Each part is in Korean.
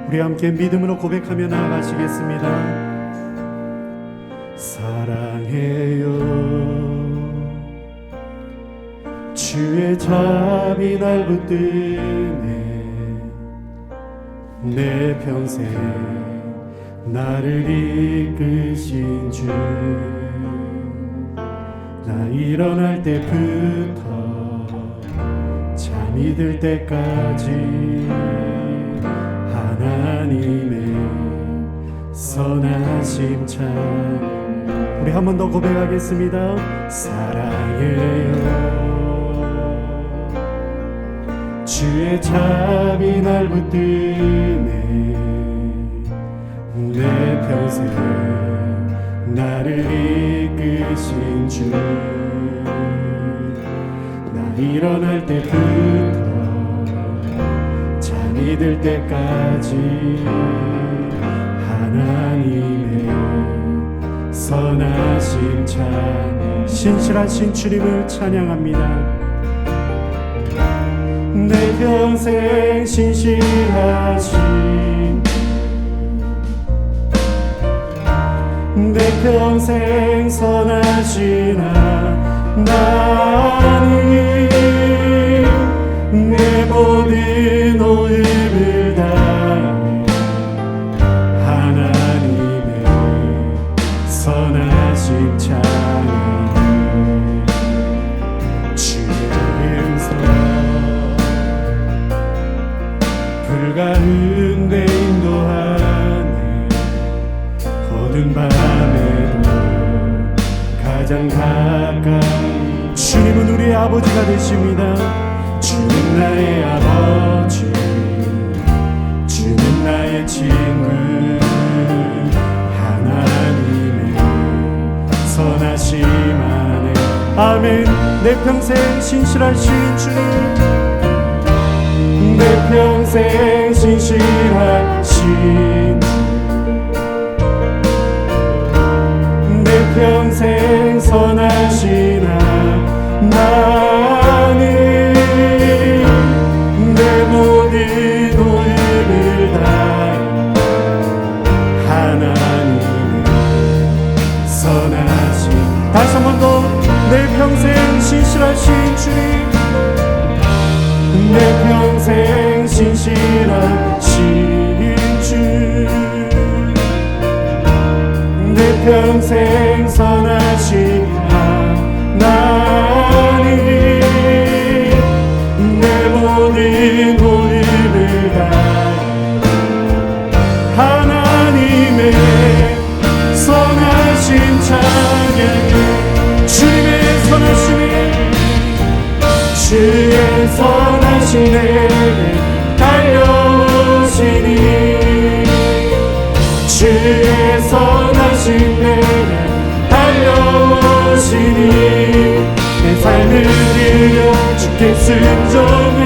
우리 함께 믿음으로 고백하며 나아가시겠습니다. 사랑해요 주의 자비 날 붙드네 내 평생 나를 이끄신 주 나 일어날 때부터 잠이 들 때까지 하나님의 선하심 참 우리 한 번 더 고백하겠습니다. 사랑해요 주의 자비 날 붙드네 내 평생 나를 이끄신 주 나 일어날 때부터 잠이 들 때까지 하나님의 선하심 찬양 신실하신 주님을 찬양합니다. 내 평생 신실하신 내 평생 선하신 하나님 내 모든 오임을 다해 하나님의 선하심 찬양해 주의 음성 불가운데 인도하네 어두운 밤에도 가장 가까이 주님은 우리의 아버지가 되십니다. 주는 나의 아버지 주는 나의 친구 하나님의 선하심 안에 아멘. 내 평생 신실하신 주님 내 평생 신실하신 내 평생 선하신 하나님 내 모든 오임을 다해 하나님의 선하신 다시 한 번 더 내 평생 신실하신 주님 내 평생 신실하신 주 내 평생 선하신 하나님 내 모든 오임을 다해 하나님의 선하신 찬양해 주님의 선하심이 주의 선하신 내게 달려오시니 주의 선하신 내게 달려오시니 내 삶을 드려 주께 순종해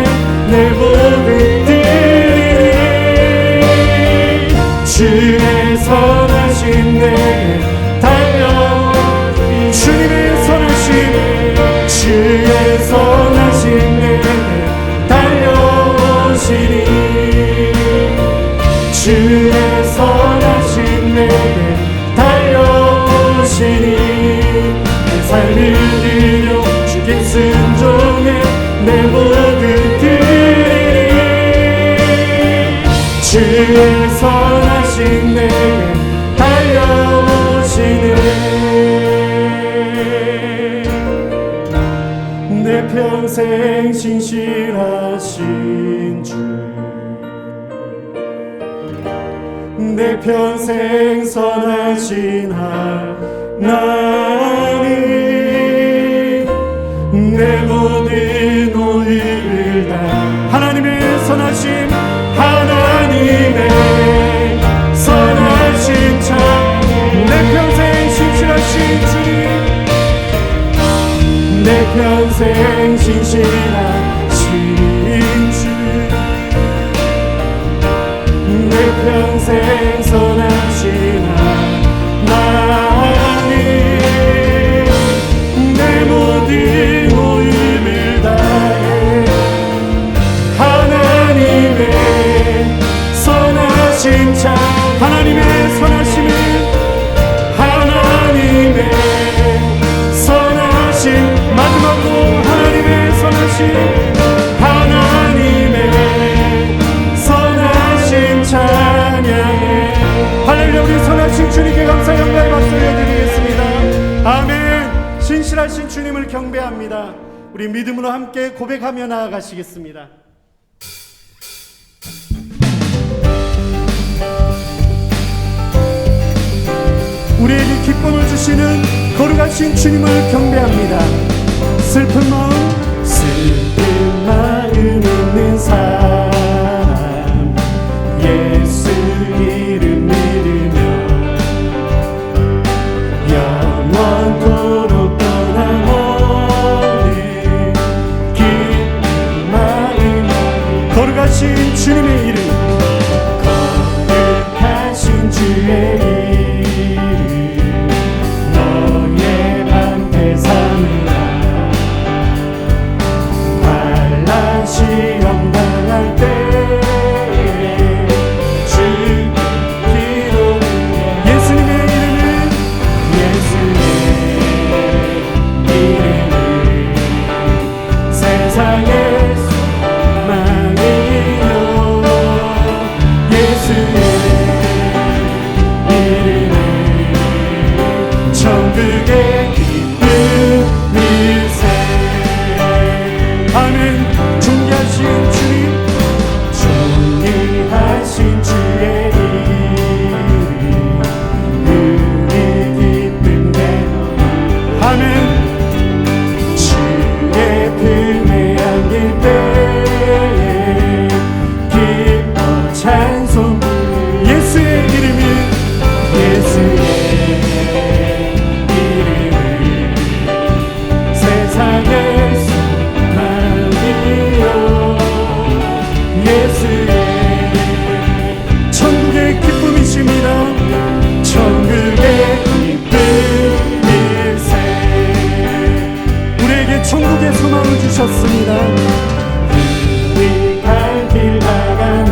내 모든 드리리 주의 선하신 내게 달려 주님의 선하심 주의 선하신 내게 달려오시니 주의 선하신 내게 달려오시니 내 삶을 드려 주께 순종해 내 모든 드리리 주의 선하신 내게 달려오시네 내 평생 신실하신 주 내 평생 선하신 하나님 내 모든 오임을 다 하나님의 선하심 하나님의 선하심 참 내 평생 신실하신 주님 내 평생 신실하신 주 내 평생 선하신 하나님 신실하신 주님을 경배합니다. 우리 믿음으로 함께 고백하며 나아가시겠습니다. 우리에게 기쁨을 주시는 거룩하신 주님을 경배합니다. 슬픈 마음 있는 사람 예수 이름 믿으며 영원토록 떠나오는 기쁜 마음 거룩하신 주님의 이름 거룩하신 주의 이름 시험 당할 때에 주께 기도 예수님의 이름은 세상의 소망이요 예수의 이름은 천국의 기쁨일세. 아멘. 존귀하신 주의 이름 우리 기쁨 되노니 아멘. 주의 품에 안길 때에 기뻐 찬송 예수의 이름은 세상의 천국의 기쁨이십니다. 천국의 기쁨일세. 우리에게 천국의 소망을 주셨습니다. 우리 갈 길 나가는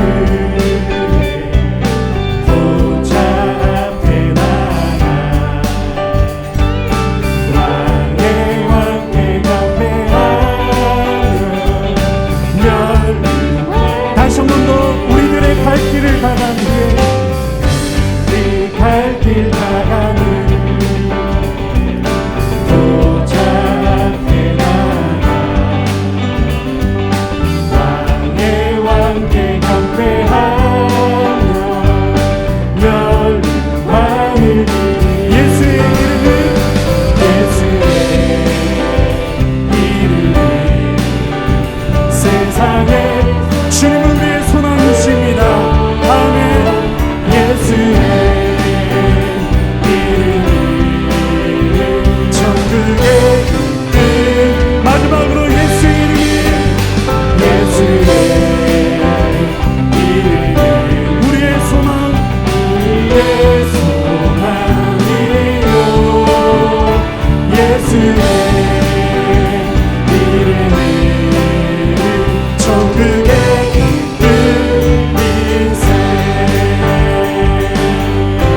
보좌 앞에 나가 왕의 왕께 경배하며 다시 한 번 더 우리들의 갈 길을 가간 후에 우리 갈 길 가가는 보좌 앞에 나가 왕의 왕께 경배하며 멸망을 예수의 이름은 세상에 주님은 우리의 소망이십니다. 아멘. 예수의 이름 천국의 기쁨 마지막으로 예수의 이름 우리의 소망이요 예수의 이름 천국의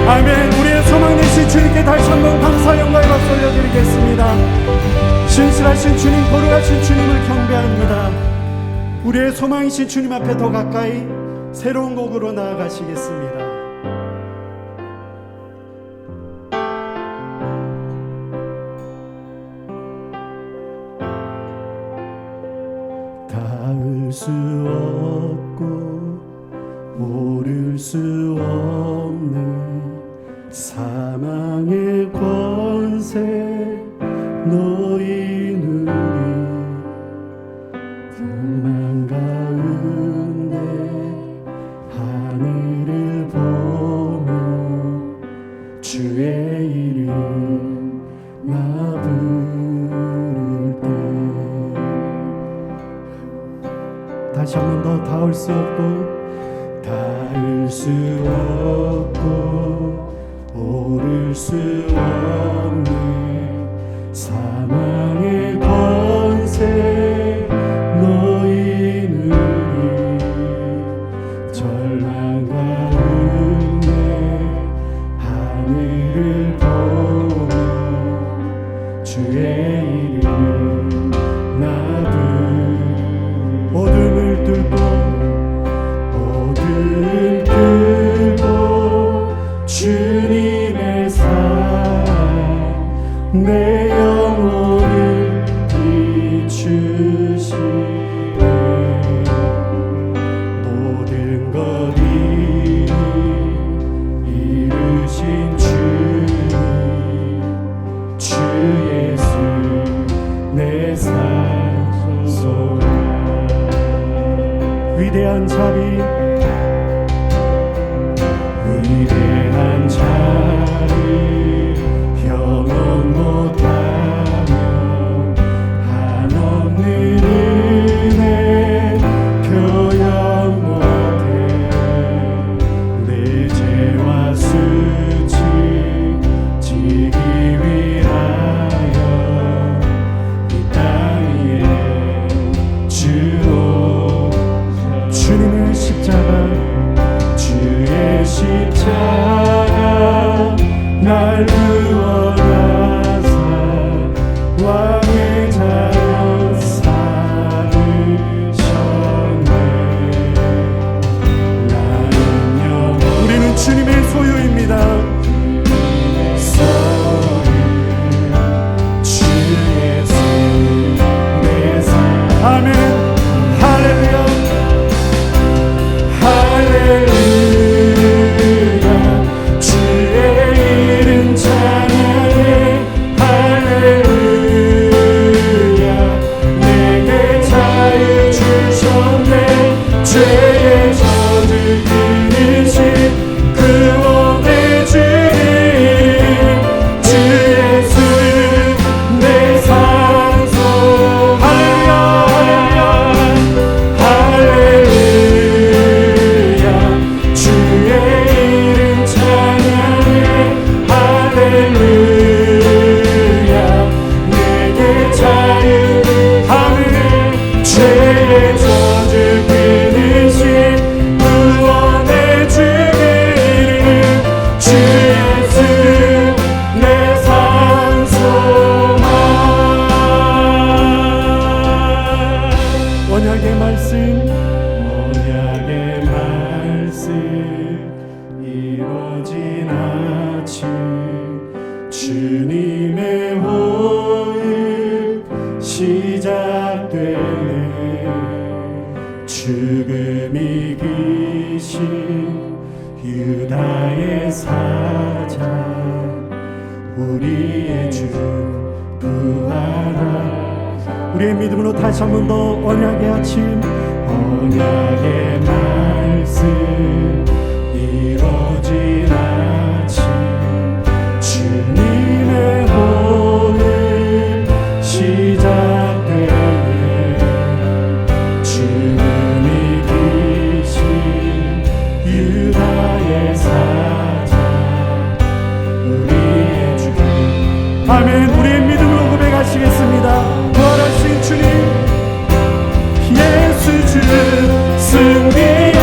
아멘. 우리의 소망 되신 주님께 다시 한번 감사 영광의 박수 올려드리겠습니다. 신실하신 주님 거룩하신 주님을 경배합니다. 우리의 소망이신 주님 앞에 더 가까이 새로운 곡으로 나아가시겠습니다. 닿을 수 없고 오를 수 없는 사망의 권세 너희 눈이 불만 가운데 하늘을 보며 주의 이름 나 부를 때 다시 한 번 더 닿을 수 없고 닿을 수 없고 오를 수 없는 사망의 권세 너희 눈이 절망 가운데 하늘을 보며 주의 이름 나 부르 어둠을 뚫고 주님의 사랑 내 영혼 위대한 자비, 위대한 자비, 형언 못하며 한없는 은혜 표현 못해 내 죄와 수치 지기 위하여 이 땅에 주로 주님의 십자가, 주의 십자가 날 구원하사 왕의 자녀 삼으셨네. 나는 영원 우리는 주님의 소유입니다. 주 예수 내 삶. 아멘. 할렐루야, 할렐루야. 주의 이름 찬양해. 할렐루야. 내게 자유 주셨네. 죄의 저주 끊으신 구원의 주님, 주 예수 내 산소. 할렐루야, 할렐루야. 주의 이름 찬양해. 할렐루야. 내게 자유 하늘 죄의 저주 끊으신 구원의 주님, 주 예수 내 산소만. 언약의 말씀, 언약의 말씀 이루어진 아침, 주님의 호흡 시작되네. 죽음이 이기신 유다의 사자, 우리의 주 부활하. 우리의 믿음으로 다시 한 번 더 언약의 아침, 언약의 말씀 이루어진 아침, 주님의 호흡 시작되네. 죽음이 이기신 유다의 사자, 우리의 주. 아멘. 우리의 믿음으로 고백하시겠습니다. 부활하신 주님, 예수 주 승리하셨네.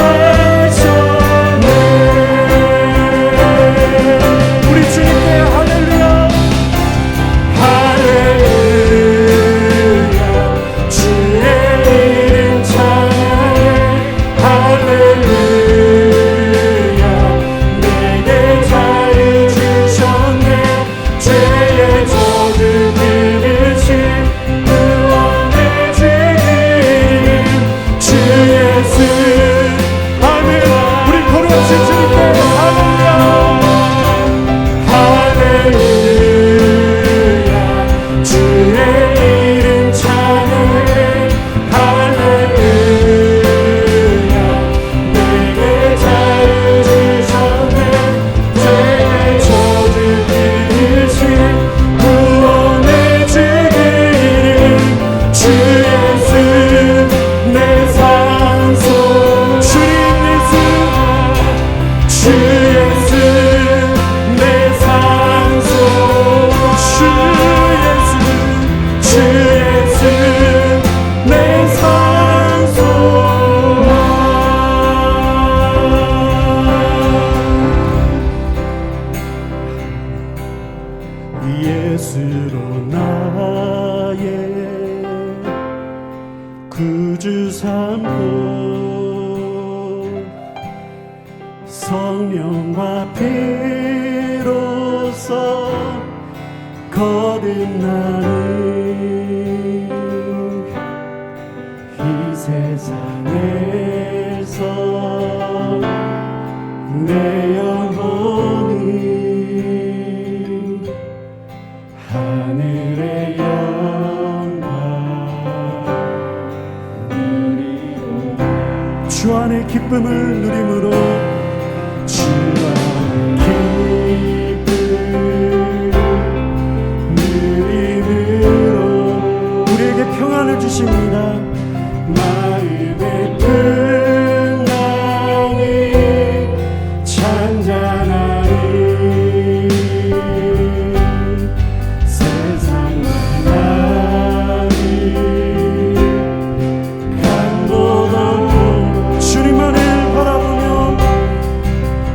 우리 주님께 할렐루야, 할렐루야. 주의 이름 찬양해. 할렐루야. 내게 자유 주셨네. 죄의 저주 끊으신 구원의 주님, 주 예수. 아멘. 우리 거룩하신 주님께 할렐루야, 할렐루야. 주의 이름 찬양해. 할렐루야. 내게 자유 주셨네. 죄의 저주 끊으신 구원의 주님, 주 예수 내 산소. 주님 예수, 주 예수 내 산소. 주 예수, 주 예수 내 산소. 예수로 나의 구주 삼고 성령과 피로써 거듭나는 이 세상에서 내 영혼이 하늘의 영광 누리로다. 주 기쁨을 누림으로 주와 기쁨 누림으로 우리에게 평안을 주십니다. 마음의 평강이 잔잔하니 세상 만남이 간도 없고 주님만을 바라보며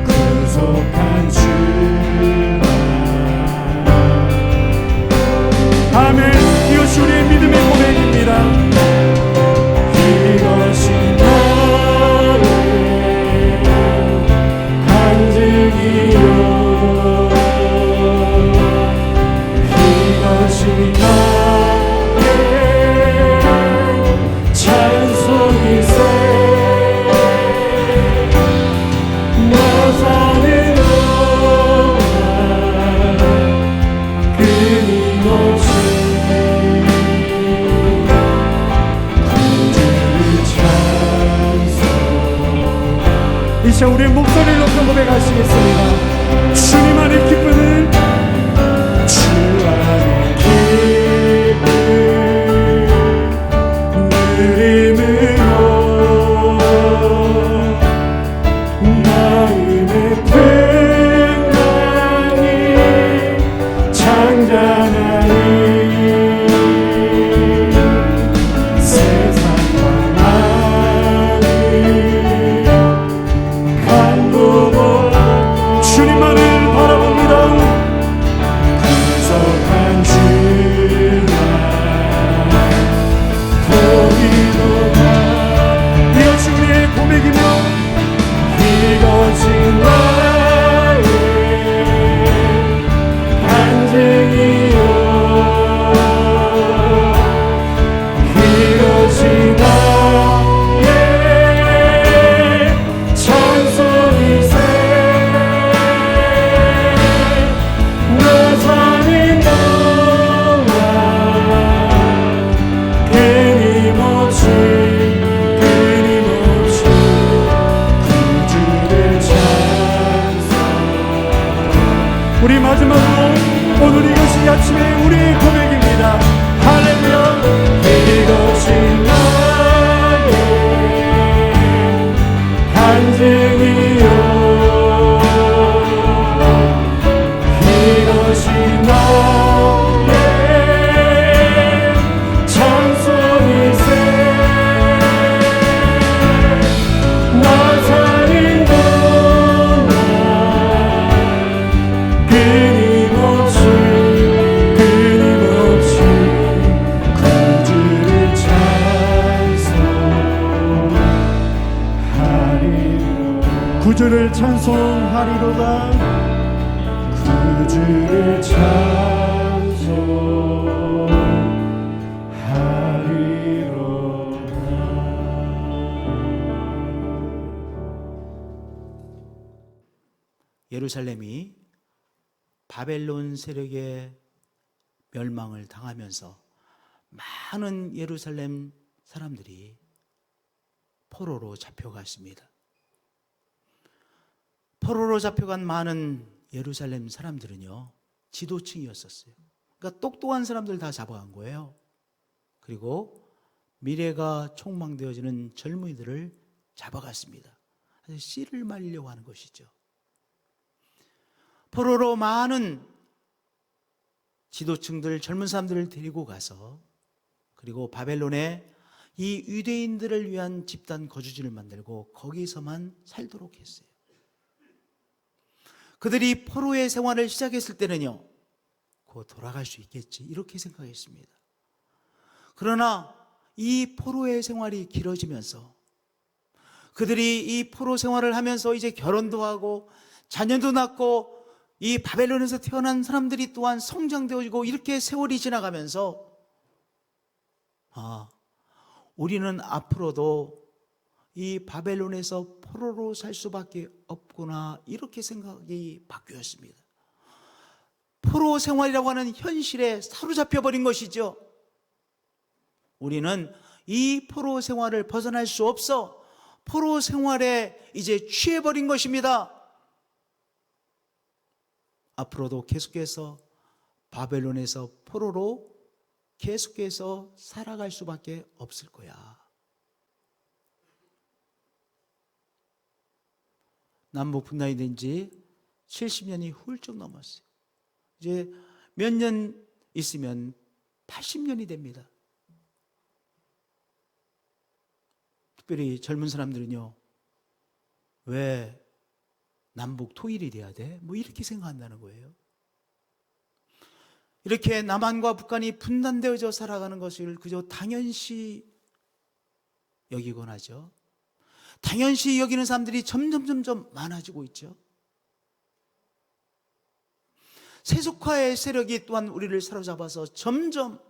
구속한 주만 아멘. 이것이 우리의 믿음의 고백입니다. 이것이 나의 간증이요 이것이 나의 찬송이세 나 사는 동안 끊임없이 이 시간 우리의 목소리를 높여 고백하시겠습니다. 주님 안의 기쁨은 주 안의 기쁨 누림으로 마음의 평강이 잔잔하니 세상과 나니 주님만을 바라봅니다. 구속한 주만 보기로다. 이것이 우리의 고백이며 이것이 나의 간증이요 이것이 나의 찬송이세 나 사는 동안 끊임없이 구주를 찬송. 우리 마지막으로 오늘 이것이 아침에 우리의 고백입니다. 할렐루야. 이것이 나의 간증이요 이것이 나의 찬송이세 나 사는 동안 끊임없이 구주를 찬송하리로다. 구주를 찬송하리로다. 구주를 찬송하리로다. 예루살렘이 바벨론 세력의 멸망을 당하면서 많은 예루살렘 사람들이 포로로 잡혀갔습니다. 포로로 잡혀간 많은 예루살렘 사람들은요, 지도층이었었어요. 그러니까 똑똑한 사람들 다 잡아간 거예요. 그리고 미래가 촉망되어지는 젊은이들을 잡아갔습니다. 씨를 말리려고 하는 것이죠. 포로로 많은 지도층들, 젊은 사람들을 데리고 가서 그리고 바벨론에 이 유대인들을 위한 집단 거주지를 만들고 거기서만 살도록 했어요. 그들이 포로의 생활을 시작했을 때는요, 곧 돌아갈 수 있겠지 이렇게 생각했습니다. 그러나 이 포로의 생활이 길어지면서 그들이 이 포로 생활을 하면서 이제 결혼도 하고 자녀도 낳고 이 바벨론에서 태어난 사람들이 또한 성장되어지고 이렇게 세월이 지나가면서 우리는 앞으로도 이 바벨론에서 포로로 살 수밖에 없구나 이렇게 생각이 바뀌었습니다. 포로 생활이라고 하는 현실에 사로잡혀 버린 것이죠. 우리는 이 포로 생활을 벗어날 수 없어 포로 생활에 이제 취해버린 것입니다. 앞으로도 계속해서 바벨론에서 포로로 계속해서 살아갈 수밖에 없을 거야. 남북 분단이 된 지 70년이 훌쩍 넘었어요. 이제 몇 년 있으면 80년이 됩니다. 특별히 젊은 사람들은요, 왜 남북 통일이 돼야 돼? 뭐 이렇게 생각한다는 거예요. 이렇게 남한과 북한이 분단되어져 살아가는 것을 그저 당연시 여기곤 하죠. 당연시 여기는 사람들이 점점 많아지고 있죠. 세속화의 세력이 또한 우리를 사로잡아서 점점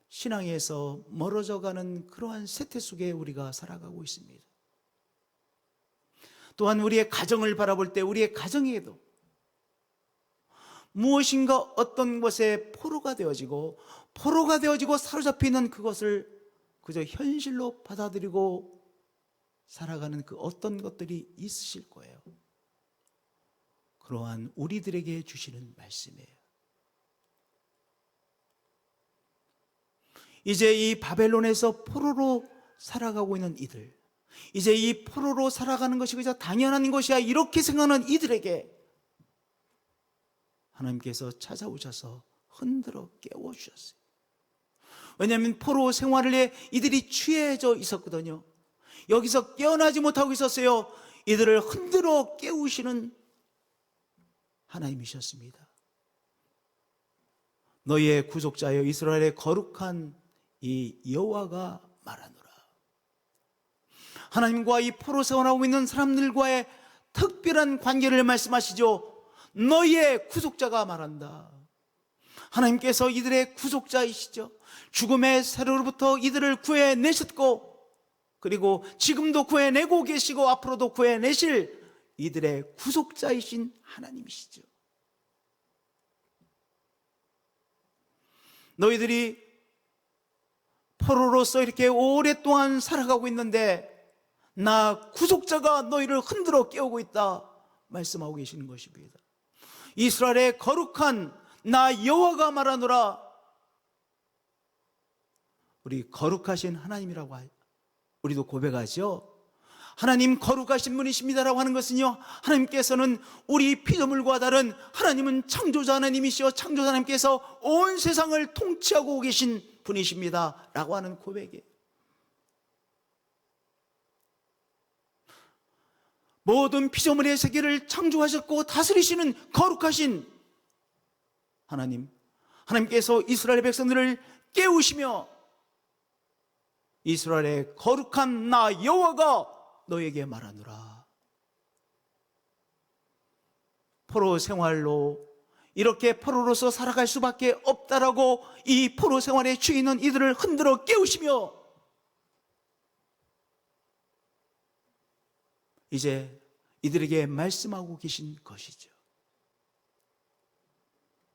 신앙에서 멀어져가는 그러한 세태 속에 우리가 살아가고 있습니다. 또한 우리의 가정을 바라볼 때 우리의 가정에도 무엇인가 어떤 것에 포로가 되어지고 사로잡혀 있는 그것을 그저 현실로 받아들이고 살아가는 그 어떤 것들이 있으실 거예요. 그러한 우리들에게 주시는 말씀이에요. 이제 이 바벨론에서 포로로 살아가고 있는 이들, 이제 이 포로로 살아가는 것이 그저 당연한 것이야 이렇게 생각하는 이들에게 하나님께서 찾아오셔서 흔들어 깨워주셨어요. 왜냐하면 포로 생활에 이들이 취해져 있었거든요. 여기서 깨어나지 못하고 있었어요. 이들을 흔들어 깨우시는 하나님이셨습니다. 너희의 구속자여 이스라엘의 거룩한 이 여호와가 말하노라. 하나님과 이 포로 생활하고 있는 사람들과의 특별한 관계를 말씀하시죠. 너희의 구속자가 말한다. 하나님께서 이들의 구속자이시죠. 죽음의 세로로부터 이들을 구해내셨고, 그리고 지금도 구해내고 계시고 앞으로도 구해내실 이들의 구속자이신 하나님이시죠. 너희들이 포로로서 이렇게 오랫동안 살아가고 있는데 나 구속자가 너희를 흔들어 깨우고 있다 말씀하고 계시는 것입니다. 이스라엘의 거룩한 나 여호와가 말하노라. 우리 거룩하신 하나님이라고 우리도 고백하죠. 하나님 거룩하신 분이십니다라고 하는 것은요, 하나님께서는 우리 피조물과 다른 하나님은 창조자 하나님이시여 창조자 하나님께서 온 세상을 통치하고 계신 분이십니다 라고 하는 고백이에요. 모든 피조물의 세계를 창조하셨고 다스리시는 거룩하신 하나님, 하나님께서 이스라엘 백성들을 깨우시며 이스라엘의 거룩한 나 여호와가 너에게 말하노라. 포로 생활로 이렇게 포로로서 살아갈 수밖에 없다라고 이 포로 생활에 취해 있는 이들을 흔들어 깨우시며 이제 이들에게 말씀하고 계신 것이죠.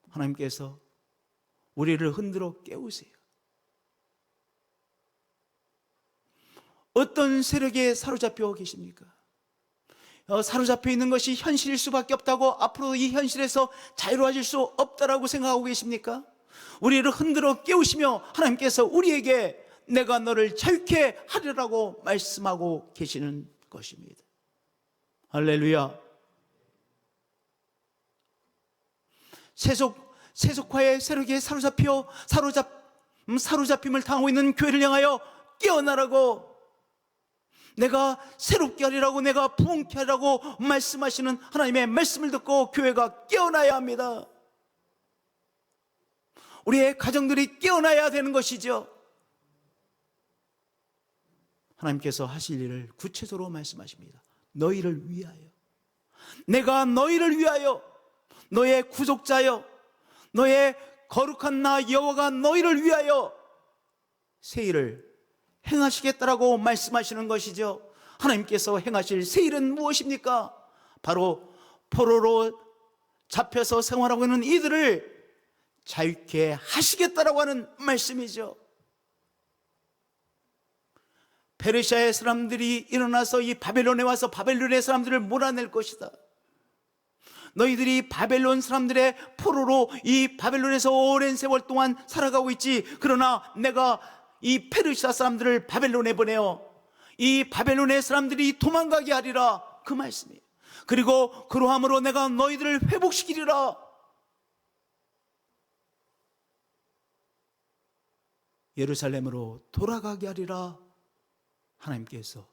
하나님께서 우리를 흔들어 깨우세요. 어떤 세력에 사로잡혀 계십니까? 사로잡혀 있는 것이 현실일 수밖에 없다고 앞으로 이 현실에서 자유로워질 수 없다라고 생각하고 계십니까? 우리를 흔들어 깨우시며 하나님께서 우리에게 내가 너를 자유케 하리라고 말씀하고 계시는 것입니다. 할렐루야. 세속화의 세력에 사로잡힘을 당하고 있는 교회를 향하여 깨어나라고, 내가 새롭게 하리라고, 내가 부흥케 하리라고 말씀하시는 하나님의 말씀을 듣고 교회가 깨어나야 합니다. 우리의 가정들이 깨어나야 되는 것이죠. 하나님께서 하실 일을 구체적으로 말씀하십니다. 너희를 위하여, 내가 너희를 위하여, 너의 구속자여, 너의 거룩한 나 여호와가 너희를 위하여 새 일을 행하시겠다라고 말씀하시는 것이죠. 하나님께서 행하실 새 일은 무엇입니까? 바로 포로로 잡혀서 생활하고 있는 이들을 자유케 하시겠다라고 하는 말씀이죠. 페르시아의 사람들이 일어나서 이 바벨론에 와서 바벨론의 사람들을 몰아낼 것이다. 너희들이 바벨론 사람들의 포로로 이 바벨론에서 오랜 세월 동안 살아가고 있지. 그러나 내가 이 페르시아 사람들을 바벨론에 보내어 이 바벨론의 사람들이 도망가게 하리라. 그 말씀이에요. 그리고 그러함으로 내가 너희들을 회복시키리라. 예루살렘으로 돌아가게 하리라. 하나님께서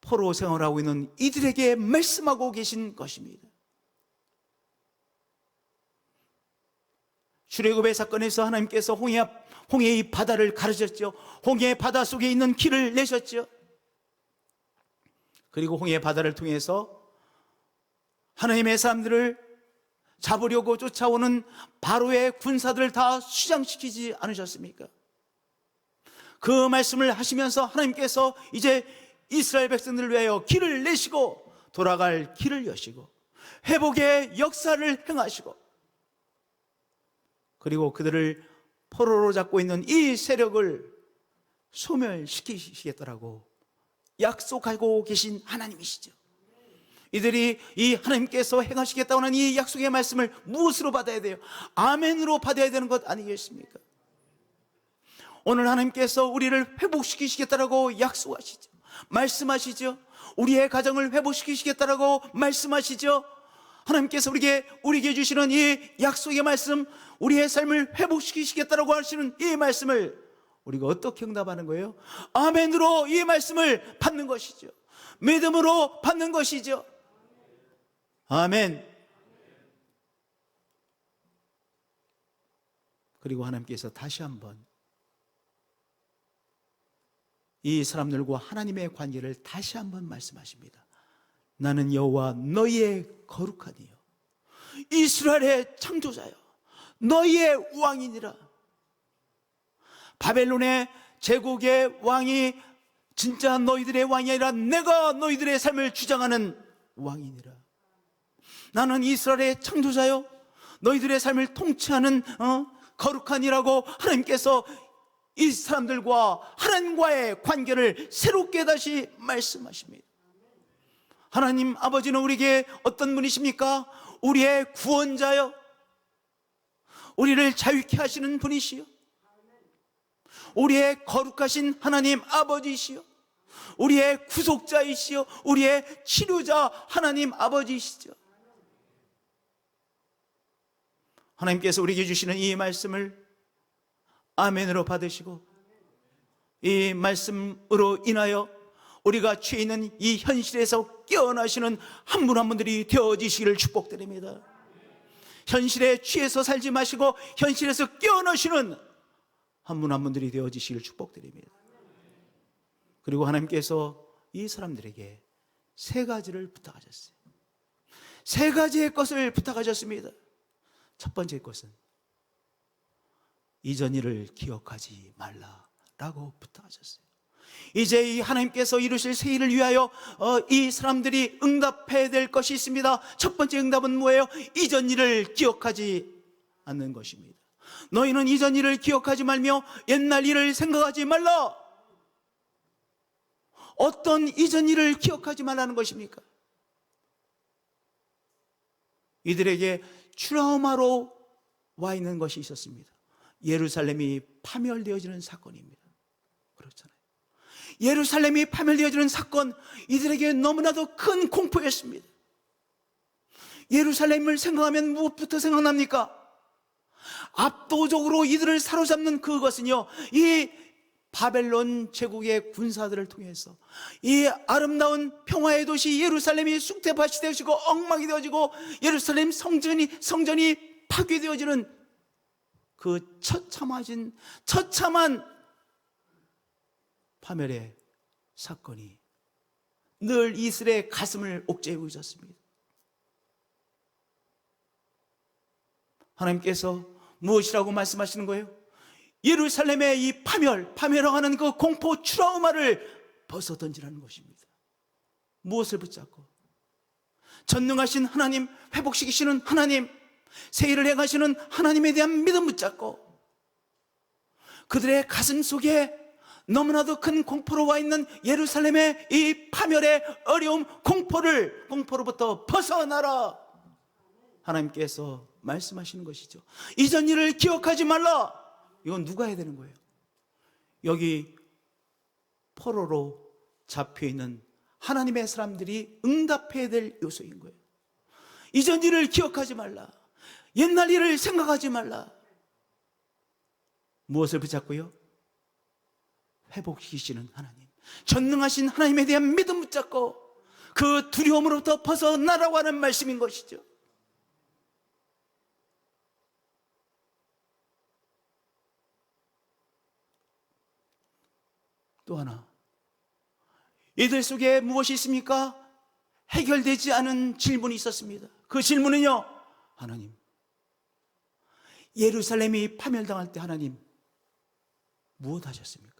포로 생활하고 있는 이들에게 말씀하고 계신 것입니다. 출애굽의 사건에서 하나님께서 홍해의 바다를 가르셨죠. 홍해의 바다 속에 있는 길을 내셨죠. 그리고 홍해의 바다를 통해서 하나님의 사람들을 잡으려고 쫓아오는 바로의 군사들을 다 수장시키지 않으셨습니까? 그 말씀을 하시면서 하나님께서 이제 이스라엘 백성들을 위하여 길을 내시고 돌아갈 길을 여시고 회복의 역사를 행하시고 그리고 그들을 포로로 잡고 있는 이 세력을 소멸시키시겠다라고 약속하고 계신 하나님이시죠. 이들이 이 하나님께서 행하시겠다고 하는 이 약속의 말씀을 무엇으로 받아야 돼요? 아멘으로 받아야 되는 것 아니겠습니까? 오늘 하나님께서 우리를 회복시키시겠다라고 약속하시죠. 말씀하시죠. 우리의 가정을 회복시키시겠다라고 말씀하시죠. 하나님께서 우리에게 주시는 이 약속의 말씀, 우리의 삶을 회복시키시겠다라고 하시는 이 말씀을 우리가 어떻게 응답하는 거예요? 아멘으로 이 말씀을 받는 것이죠. 믿음으로 받는 것이죠. 아멘. 그리고 하나님께서 다시 한번 이 사람들과 하나님의 관계를 다시 한번 말씀하십니다. 나는 여호와 너희의 거룩하니요 이스라엘의 창조자요 너희의 왕이니라. 바벨론의 제국의 왕이 진짜 너희들의 왕이 아니라 내가 너희들의 삶을 주장하는 왕이니라. 나는 이스라엘의 창조자요 너희들의 삶을 통치하는 거룩한이라고 하나님께서 이 사람들과 하나님과의 관계를 새롭게 다시 말씀하십니다. 하나님 아버지는 우리에게 어떤 분이십니까? 우리의 구원자요 우리를 자유케 하시는 분이시요 우리의 거룩하신 하나님 아버지시요 우리의 구속자이시요 우리의 치료자 하나님 아버지시죠. 하나님께서 우리에게 주시는 이 말씀을 아멘으로 받으시고 이 말씀으로 인하여 우리가 취해 있는 이 현실에서 깨어나시는 한 분 한 분들이 되어지시기를 축복드립니다. 현실에 취해서 살지 마시고 현실에서 깨어나시는 한 분 한 분들이 되어지시기를 축복드립니다. 그리고 하나님께서 이 사람들에게 세 가지를 부탁하셨어요. 세 가지의 것을 부탁하셨습니다. 첫 번째 것은 이전 일을 기억하지 말라라고 부탁하셨어요. 이제 이 하나님께서 이루실 새 일을 위하여 이 사람들이 응답해야 될 것이 있습니다. 첫 번째 응답은 뭐예요? 이전 일을 기억하지 않는 것입니다. 너희는 이전 일을 기억하지 말며 옛날 일을 생각하지 말라. 어떤 이전 일을 기억하지 말라는 것입니까? 이들에게 트라우마로 와 있는 것이 있었습니다. 예루살렘이 파멸되어지는 사건입니다. 그렇잖아요. 예루살렘이 파멸되어지는 사건, 이들에게 너무나도 큰 공포였습니다. 예루살렘을 생각하면 무엇부터 생각납니까? 압도적으로 이들을 사로잡는 그것은요, 이 바벨론 제국의 군사들을 통해서 이 아름다운 평화의 도시 예루살렘이 쑥대밭이 되어지고 엉망이 되어지고 예루살렘 성전이 파괴되어지는 그 처참한 파멸의 사건이 늘 이스라엘의 가슴을 옥죄고 있었습니다. 하나님께서 무엇이라고 말씀하시는 거예요? 예루살렘의 이 파멸하고 하는 그 공포 트라우마를 벗어던지라는 것입니다. 무엇을 붙잡고? 전능하신 하나님, 회복시키시는 하나님, 새 일을 행하시는 하나님에 대한 믿음 붙잡고 그들의 가슴 속에 너무나도 큰 공포로 와 있는 예루살렘의 이 파멸의 어려움, 공포로부터 벗어나라. 하나님께서 말씀하시는 것이죠. 이전 일을 기억하지 말라. 이건 누가 해야 되는 거예요? 여기 포로로 잡혀있는 하나님의 사람들이 응답해야 될 요소인 거예요. 이전 일을 기억하지 말라. 옛날 일을 생각하지 말라. 무엇을 붙잡고요? 회복시키시는 하나님, 전능하신 하나님에 대한 믿음 붙잡고 그 두려움으로부터 벗어나라고 하는 말씀인 것이죠. 또 하나, 이들 속에 무엇이 있습니까? 해결되지 않은 질문이 있었습니다. 그 질문은요, 하나님, 예루살렘이 파멸당할 때 하나님 무엇 하셨습니까?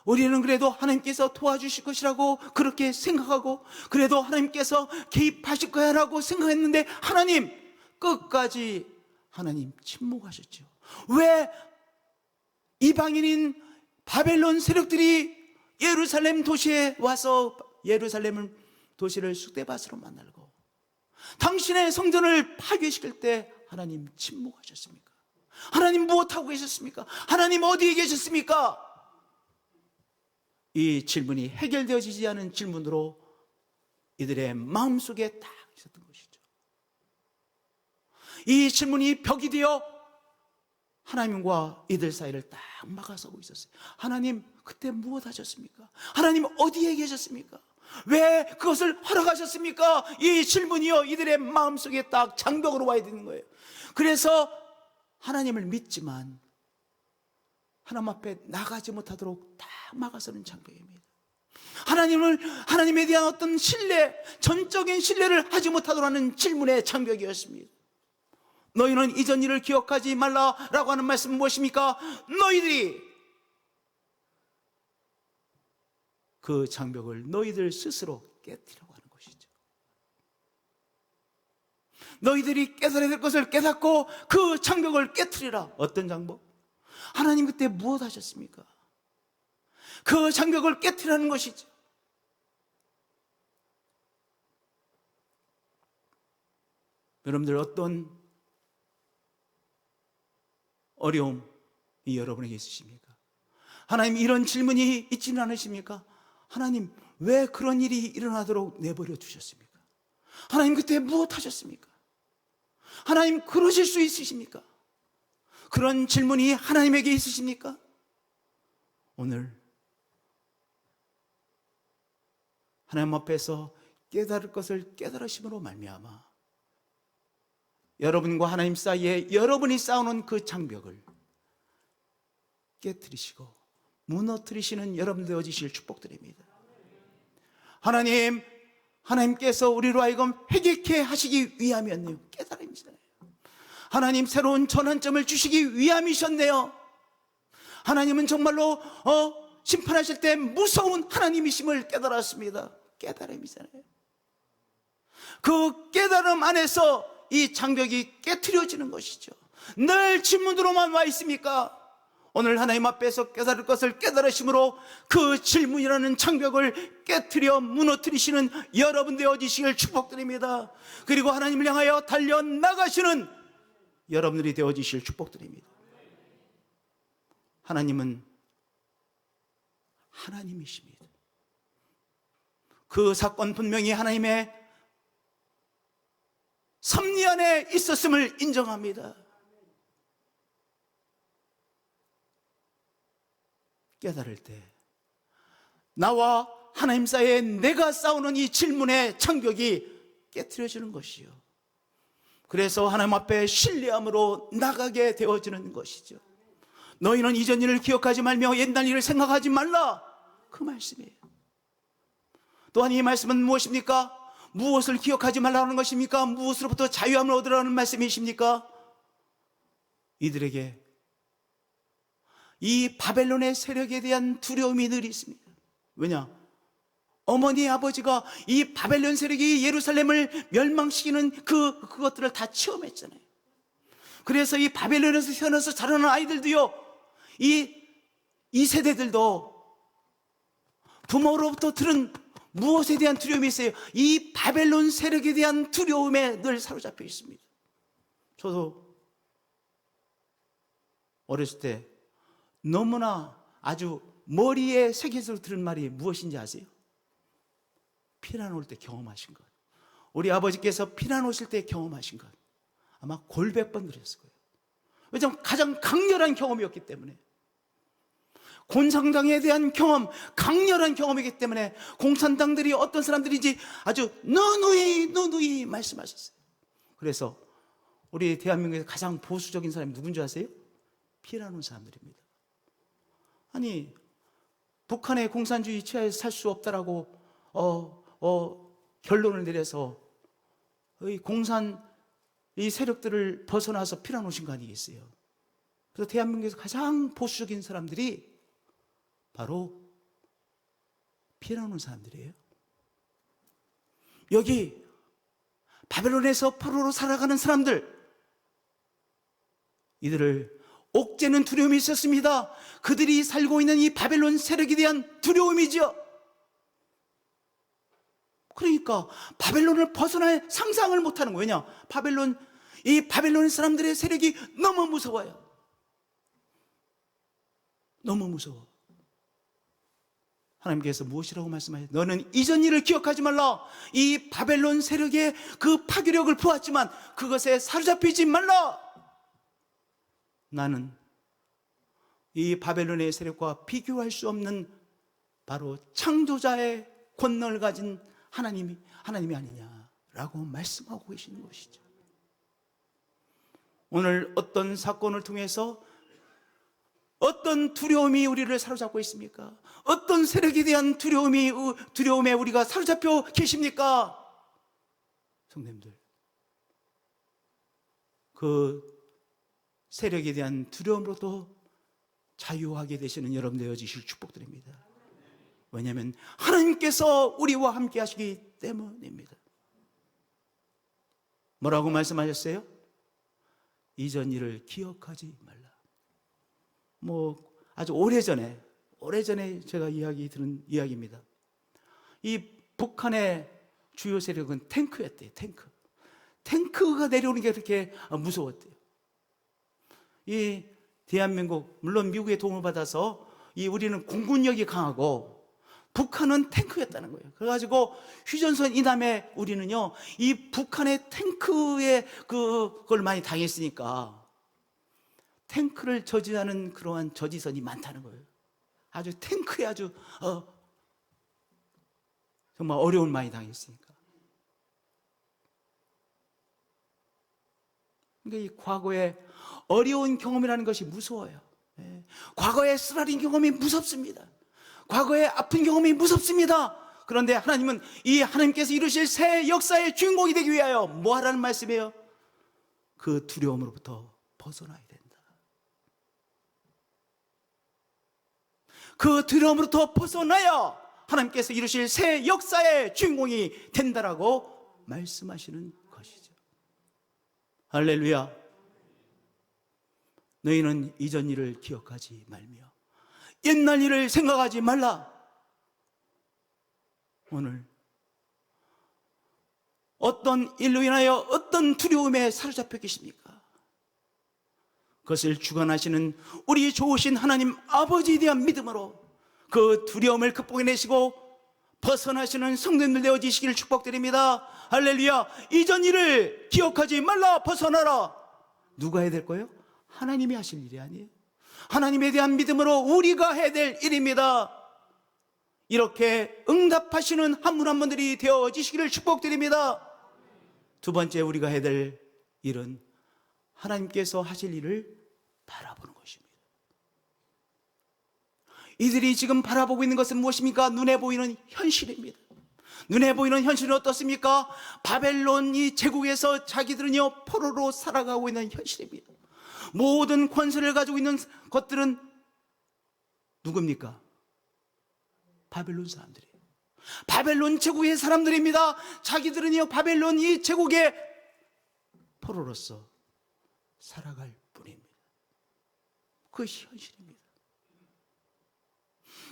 우리는 그래도 하나님께서 도와주실 것이라고 그렇게 생각하고, 그래도 하나님께서 개입하실 거야라고 생각했는데, 하나님 끝까지 하나님 침묵하셨죠. 왜 이방인인 바벨론 세력들이 예루살렘 도시에 와서 예루살렘 도시를 쑥대밭으로 만들고 당신의 성전을 파괴시킬 때 하나님 침묵하셨습니까? 하나님 무엇하고 계셨습니까? 하나님 어디에 계셨습니까? 이 질문이 해결되어지지 않은 질문으로 이들의 마음속에 딱 있었던 것이죠. 이 질문이 벽이 되어 하나님과 이들 사이를 딱 막아서고 있었어요. 하나님 그때 무엇 하셨습니까? 하나님 어디에 계셨습니까? 왜 그것을 허락하셨습니까? 이 질문이요, 이들의 마음속에 딱 장벽으로 와야 되는 거예요. 그래서 하나님을 믿지만 하나님 앞에 나가지 못하도록 딱 막아서는 장벽입니다. 하나님에 대한 어떤 신뢰, 전적인 신뢰를 하지 못하도록 하는 질문의 장벽이었습니다. 너희는 이전 일을 기억하지 말라라고 하는 말씀은 무엇입니까? 너희들이 그 장벽을 너희들 스스로 깨뜨리려고 하는 것이죠. 너희들이 깨달아야 될 것을 깨닫고 그 장벽을 깨뜨리라. 어떤 장벽? 하나님 그때 무엇 하셨습니까? 그 장벽을 깨뜨리라는 것이죠. 여러분들 어떤 어려움이 여러분에게 있으십니까? 하나님 이런 질문이 있지는 않으십니까? 하나님 왜 그런 일이 일어나도록 내버려 두셨습니까? 하나님 그때 무엇 하셨습니까? 하나님 그러실 수 있으십니까? 그런 질문이 하나님에게 있으십니까? 오늘 하나님 앞에서 깨달을 것을 깨달으심으로 말미암아 여러분과 하나님 사이에 여러분이 쌓아놓은 그 장벽을 깨뜨리시고 무너뜨리시는 여러분 되어지실 축복드립니다. 하나님께서 우리로 하여금 회개케 하시기 위함이었네요. 깨달음이잖아요. 하나님 새로운 전환점을 주시기 위함이셨네요. 하나님은 정말로 심판하실 때 무서운 하나님이심을 깨달았습니다. 깨달음이잖아요. 그 깨달음 안에서 이 장벽이 깨트려지는 것이죠. 늘 질문으로만 와 있습니까? 오늘 하나님 앞에서 깨달을 것을 깨달으심으로 그 질문이라는 장벽을 깨트려 무너뜨리시는 여러분 되어지시길 축복드립니다. 그리고 하나님을 향하여 달려나가시는 여러분들이 되어지실 축복드립니다. 하나님은 하나님이십니다. 그 사건 분명히 하나님의 섭리 안에 있었음을 인정합니다. 깨달을 때 나와 하나님 사이에 내가 싸우는 이 질문의 장벽이 깨트려지는 것이요. 그래서 하나님 앞에 신뢰함으로 나가게 되어지는 것이죠. 너희는 이전 일을 기억하지 말며 옛날 일을 생각하지 말라. 그 말씀이에요. 또한 이 말씀은 무엇입니까? 무엇을 기억하지 말라는 것입니까? 무엇으로부터 자유함을 얻으라는 말씀이십니까? 이들에게 이 바벨론의 세력에 대한 두려움이 늘 있습니다. 왜냐? 어머니 아버지가 이 바벨론 세력이 예루살렘을 멸망시키는 그것들을 다 체험했잖아요. 그래서 이 바벨론에서 태어나서 자라는 아이들도요, 이 이 세대들도 부모로부터 들은 무엇에 대한 두려움이 있어요? 이 바벨론 세력에 대한 두려움에 늘 사로잡혀 있습니다. 저도 어렸을 때 너무나 아주 머리에 새겨서 들은 말이 무엇인지 아세요? 피난 올 때 경험하신 것. 우리 아버지께서 피난 오실 때 경험하신 것. 아마 골백번 들으셨을 거예요. 왜냐하면 가장 강렬한 경험이었기 때문에. 곤상당에 대한 경험, 강렬한 경험이기 때문에 공산당들이 어떤 사람들인지 아주 누누이 말씀하셨어요. 그래서 우리 대한민국에서 가장 보수적인 사람이 누군지 아세요? 피난 온 사람들입니다. 아니, 북한의 공산주의 치하에서 살 수 없다라고 결론을 내려서 이 세력들을 벗어나서 피난 오신 거 아니겠어요? 그래서 대한민국에서 가장 보수적인 사람들이 바로 피난 온 사람들이에요. 여기 바벨론에서 포로로 살아가는 사람들, 이들을 옥죄는 두려움이 있었습니다. 그들이 살고 있는 이 바벨론 세력에 대한 두려움이죠. 그러니까 바벨론을 벗어날 상상을 못하는 거예요. 왜냐? 이 바벨론 사람들의 세력이 너무 무서워요. 너무 무서워. 하나님께서 무엇이라고 말씀하셨어요? 너는 이전 일을 기억하지 말라. 이 바벨론 세력의 그 파괴력을 보았지만 그것에 사로잡히지 말라. 나는 이 바벨론의 세력과 비교할 수 없는 바로 창조자의 권능을 가진 하나님이 아니냐라고 말씀하고 계시는 것이죠. 오늘 어떤 사건을 통해서 어떤 두려움이 우리를 사로잡고 있습니까? 어떤 세력에 대한 두려움에 우리가 사로잡혀 계십니까? 성도님들, 그 세력에 대한 두려움으로도 자유하게 되시는 여러분 되어지실 축복드립니다. 왜냐하면 하나님께서 우리와 함께 하시기 때문입니다. 뭐라고 말씀하셨어요? 이전 일을 기억하지 말라. 아주 오래전에 제가 들은 이야기입니다. 이 북한의 주요 세력은 탱크였대요. 탱크가 내려오는 게 그렇게 무서웠대요. 이 대한민국, 물론 미국의 도움을 받아서 우리는 공군력이 강하고 북한은 탱크였다는 거예요. 그래가지고 휴전선 이남에 우리는요, 이 북한의 탱크에 그걸 많이 당했으니까 탱크를 저지하는 그러한 저지선이 많다는 거예요. 아주 탱크에 정말 어려움을 많이 당했으니까. 그러니까 이 과거의 어려운 경험이라는 것이 무서워요. 과거의 쓰라린 경험이 무섭습니다. 과거의 아픈 경험이 무섭습니다. 그런데 하나님은 이 하나님께서 이루실 새 역사의 주인공이 되기 위하여 뭐 하라는 말씀이에요? 그 두려움으로부터 벗어나야 된다. 그 두려움으로부터 벗어나야 하나님께서 이루실 새 역사의 주인공이 된다라고 말씀하시는 것이죠. 할렐루야. 너희는 이전 일을 기억하지 말며 옛날 일을 생각하지 말라. 오늘 어떤 일로 인하여 어떤 두려움에 사로잡혀 계십니까? 그것을 주관하시는 우리 좋으신 하나님 아버지에 대한 믿음으로 그 두려움을 극복해내시고 벗어나시는 성도님들 되어지시기를 축복드립니다. 할렐루야. 이전 일을 기억하지 말라. 벗어나라. 누가 해야 될 거예요? 하나님이 하실 일이 아니에요. 하나님에 대한 믿음으로 우리가 해야 될 일입니다. 이렇게 응답하시는 한 분 한 분들이 되어지시기를 축복드립니다. 두 번째 우리가 해야 될 일은 하나님께서 하실 일을 바라보는 것입니다. 이들이 지금 바라보고 있는 것은 무엇입니까? 눈에 보이는 현실입니다. 눈에 보이는 현실은 어떻습니까? 바벨론 이 제국에서 자기들은요 포로로 살아가고 있는 현실입니다. 모든 권세를 가지고 있는 것들은 누굽니까? 바벨론 사람들이에요. 바벨론 제국의 사람들입니다. 자기들은요 바벨론 이 제국의 포로로서 살아갈 뿐입니다. 그것이 현실입니다.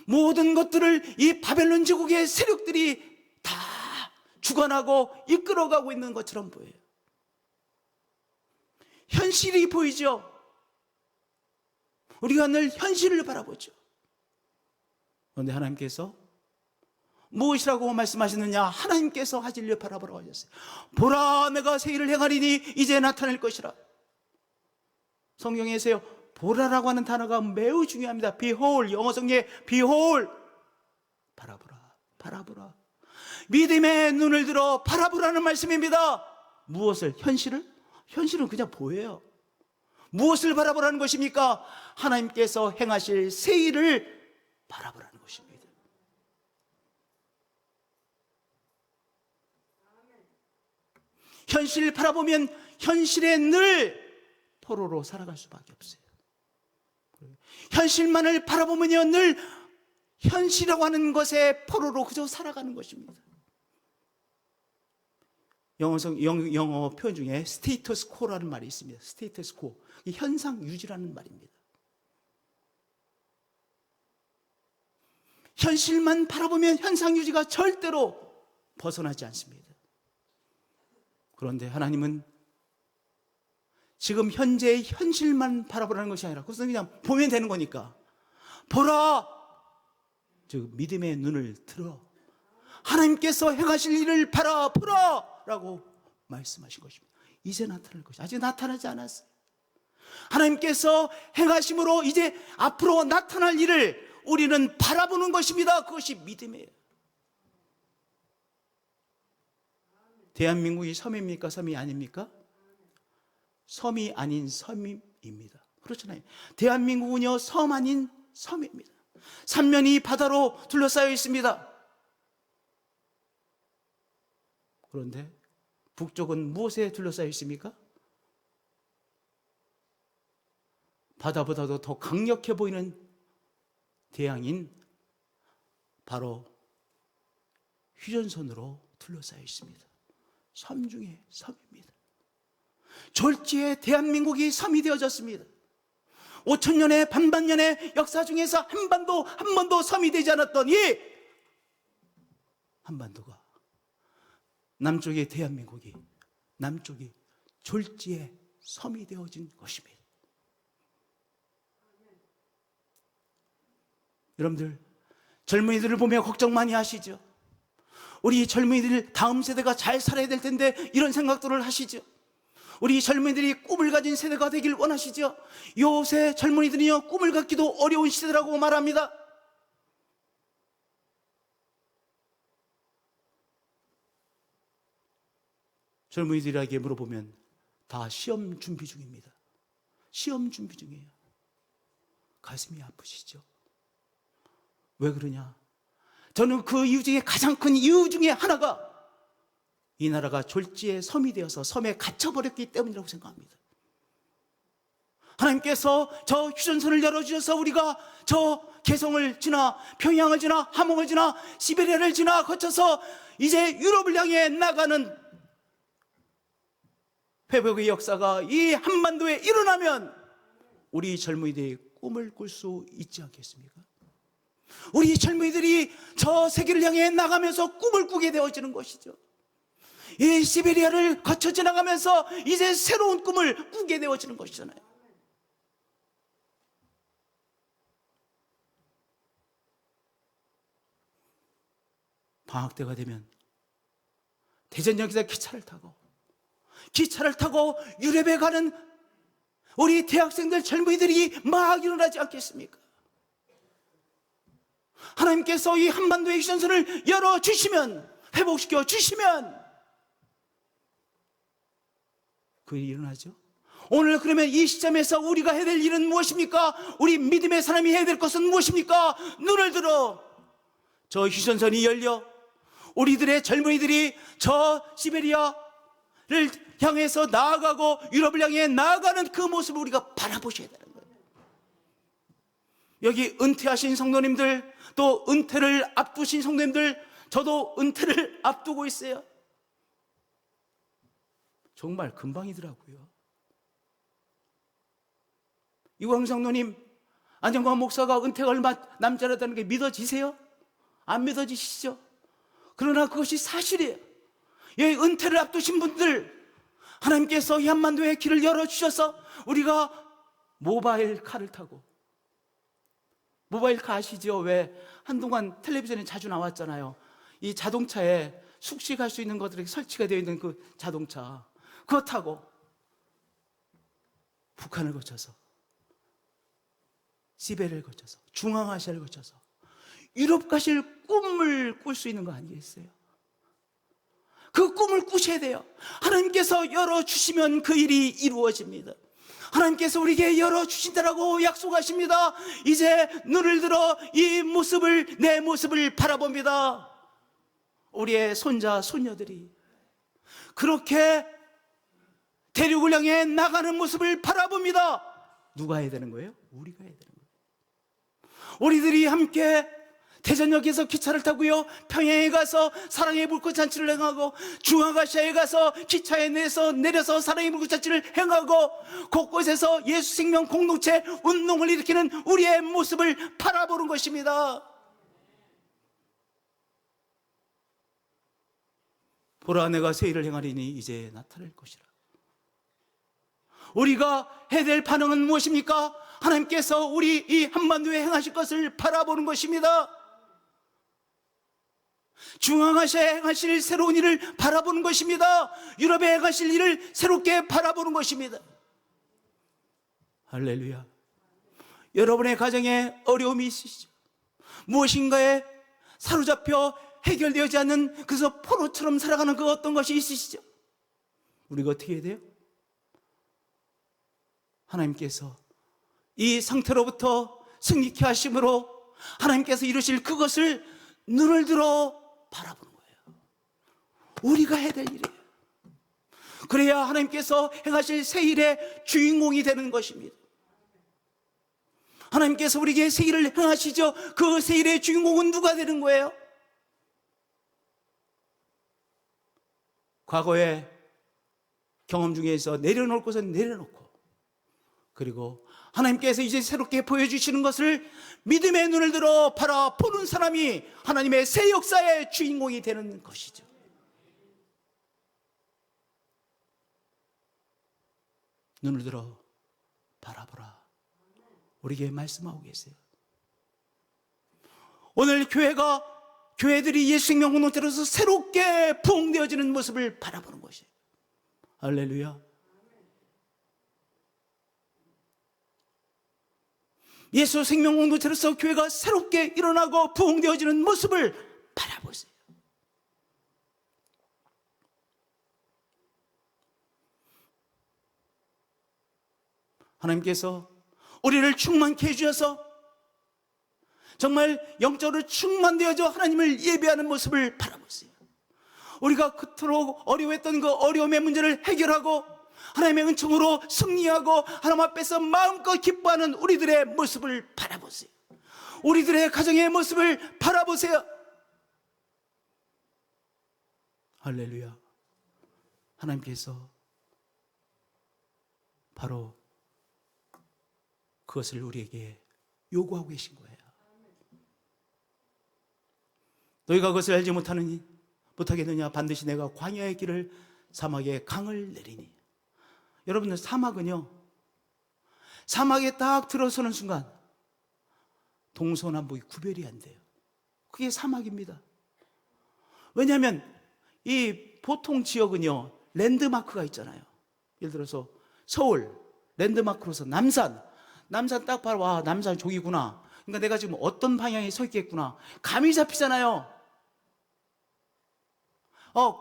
모든 것들을 이 바벨론 제국의 세력들이 다 주관하고 이끌어가고 있는 것처럼 보여요. 현실이 보이죠. 우리가 늘 현실을 바라보죠. 그런데 하나님께서 무엇이라고 말씀하시느냐? 하나님께서 하실 일 바라보라고 하셨어요. 보라, 내가 새 일을 행하리니 이제 나타낼 것이라. 성경에서요, 보라라고 하는 단어가 매우 중요합니다. behold, 영어 성경에 behold, 바라보라, 바라보라. 믿음의 눈을 들어 바라보라는 말씀입니다. 무엇을? 현실을? 현실은 그냥 보여요. 무엇을 바라보라는 것입니까? 하나님께서 행하실 새 일을 바라보라는 것입니다. 현실을 바라보면 현실에 늘 포로로 살아갈 수밖에 없어요. 현실만을 바라보면요, 늘 현실이라고 하는 것에 포로로 그저 살아가는 것입니다. 영어 표현 중에 스테이터스 코라는 말이 있습니다. 스테이터스 코, 현상 유지라는 말입니다. 현실만 바라보면 현상 유지가 절대로 벗어나지 않습니다. 그런데 하나님은 지금 현재의 현실만 바라보라는 것이 아니라 그것은 그냥 보면 되는 거니까 보라, 즉 믿음의 눈을 들어 하나님께서 행하실 일을 바라보라 라고 말씀하신 것입니다. 이제 나타날 것이 아직 나타나지 않았어요. 하나님께서 행하심으로 이제 앞으로 나타날 일을 우리는 바라보는 것입니다. 그것이 믿음이에요. 대한민국이 섬입니까? 섬이 아닙니까? 섬이 아닌 섬입니다. 그렇잖아요. 대한민국은요, 섬 아닌 섬입니다. 삼면이 바다로 둘러싸여 있습니다. 그런데 북쪽은 무엇에 둘러싸여 있습니까? 바다보다도 더 강력해 보이는 대양인 바로 휴전선으로 둘러싸여 있습니다. 섬 중에 섬입니다. 졸지에 대한민국이 섬이 되어졌습니다. 5천년의 반반년의 역사 중에서 한 번도 섬이 되지 않았던 이 한반도가, 남쪽의 대한민국이, 남쪽이 졸지에 섬이 되어진 것입니다. 여러분들, 젊은이들을 보며 걱정 많이 하시죠? 우리 젊은이들 다음 세대가 잘 살아야 될 텐데 이런 생각들을 하시죠? 우리 젊은이들이 꿈을 가진 세대가 되길 원하시죠? 요새 젊은이들이요, 꿈을 갖기도 어려운 시대라고 말합니다. 젊은이들에게 물어보면 다 시험 준비 중입니다. 시험 준비 중이에요. 가슴이 아프시죠? 왜 그러냐? 저는 그 이유 중에 가장 큰 이유 중에 하나가 이 나라가 졸지에 섬이 되어서 섬에 갇혀버렸기 때문이라고 생각합니다. 하나님께서 저 휴전선을 열어주셔서 우리가 저 개성을 지나 평양을 지나 함흥을 지나 시베리아를 지나 거쳐서 이제 유럽을 향해 나가는 회복의 역사가 이 한반도에 일어나면 우리 젊은이들이 꿈을 꿀 수 있지 않겠습니까? 우리 젊은이들이 저 세계를 향해 나가면서 꿈을 꾸게 되어지는 것이죠. 이 시베리아를 거쳐 지나가면서 이제 새로운 꿈을 꾸게 되어지는 것이잖아요. 방학 때가 되면 대전역에서 기차를 타고 유럽에 가는 우리 대학생들 젊은이들이 막 일어나지 않겠습니까? 하나님께서 이 한반도의 휴전선을 열어주시면, 회복시켜 주시면 그 일이 일어나죠. 오늘 그러면 이 시점에서 우리가 해야 될 일은 무엇입니까? 우리 믿음의 사람이 해야 될 것은 무엇입니까? 눈을 들어 저 휴전선이 열려 우리들의 젊은이들이 저 시베리아를 향해서 나아가고 유럽을 향해 나아가는 그 모습을 우리가 바라보셔야 되는 거예요. 여기 은퇴하신 성도님들, 또 은퇴를 앞두신 성도님들, 저도 은퇴를 앞두고 있어요. 정말 금방이더라고요. 이광 성도님, 안정관 목사가 은퇴가 얼마 남지 않았다는 게 믿어지세요? 안 믿어지시죠? 그러나 그것이 사실이에요. 이 은퇴를 앞두신 분들, 하나님께서 이 한반도의 길을 열어주셔서 우리가 모바일 카를 타고, 모바일 카 아시죠? 왜 한동안 텔레비전에 자주 나왔잖아요. 이 자동차에 숙식할 수 있는 것들이 설치가 되어 있는 그 자동차, 그거 타고 북한을 거쳐서, 시베리아를 거쳐서, 중앙아시아를 거쳐서 유럽 가실 꿈을 꿀 수 있는 거 아니겠어요? 그 꿈을 꾸셔야 돼요. 하나님께서 열어주시면 그 일이 이루어집니다. 하나님께서 우리에게 열어주신다라고 약속하십니다. 이제 눈을 들어 이 모습을, 내 모습을 바라봅니다. 우리의 손자, 손녀들이 그렇게 대륙을 향해 나가는 모습을 바라봅니다. 누가 해야 되는 거예요? 우리가 해야 되는 거예요. 우리들이 함께 대전역에서 기차를 타고요, 평양에 가서 사랑의 불꽃 잔치를 행하고, 중앙아시아에 가서 기차에 내려서 사랑의 불꽃 잔치를 행하고, 곳곳에서 예수 생명 공동체 운동을 일으키는 우리의 모습을 바라보는 것입니다. 보라, 내가 새 일을 행하리니 이제 나타날 것이라. 우리가 해야 될 반응은 무엇입니까? 하나님께서 우리 이 한반도에 행하실 것을 바라보는 것입니다. 중앙아시아에 행하실 새로운 일을 바라보는 것입니다. 유럽에 행하실 일을 새롭게 바라보는 것입니다. 할렐루야. 여러분의 가정에 어려움이 있으시죠? 무엇인가에 사로잡혀 해결되지 않는, 그래서 포로처럼 살아가는 그 어떤 것이 있으시죠? 우리가 어떻게 해야 돼요? 하나님께서 이 상태로부터 승리케 하심으로 하나님께서 이루실 그것을 눈을 들어 바라보는 거예요. 우리가 해야 될 일이에요. 그래야 하나님께서 행하실 새 일의 주인공이 되는 것입니다. 하나님께서 우리에게 새 일을 행하시죠. 그 새 일의 주인공은 누가 되는 거예요? 과거의 경험 중에서 내려놓을 것은 내려놓고, 그리고 하나님께서 이제 새롭게 보여주시는 것을 믿음의 눈을 들어 바라보는 사람이 하나님의 새 역사의 주인공이 되는 것이죠. 눈을 들어 바라보라, 우리에게 말씀하고 계세요. 오늘 교회들이 예수 생명 공동체로서 새롭게 부흥되어지는 모습을 바라보는 것이에요. 할렐루야. 예수 생명 공동체로서 교회가 새롭게 일어나고 부흥되어지는 모습을 바라보세요. 하나님께서 우리를 충만케 해주셔서 정말 영적으로 충만되어져 하나님을 예배하는 모습을 바라보세요. 우리가 그토록 어려워했던 그 어려움의 문제를 해결하고 하나님의 은총으로 승리하고 하나님 앞에서 마음껏 기뻐하는 우리들의 모습을 바라보세요. 우리들의 가정의 모습을 바라보세요. 할렐루야. 하나님께서 바로 그것을 우리에게 요구하고 계신 거예요. 너희가 그것을 알지 못하겠느냐? 반드시 내가 광야의 길을, 사막에 강을 내리니. 여러분들, 사막은요, 사막에 딱 들어서는 순간 동서남북이 구별이 안 돼요. 그게 사막입니다. 왜냐하면 이 보통 지역은요, 랜드마크가 있잖아요. 예를 들어서 서울 랜드마크로서 남산 딱 봐라, 와, 남산 저기구나. 그러니까 내가 지금 어떤 방향에 서 있겠구나, 감이 잡히잖아요.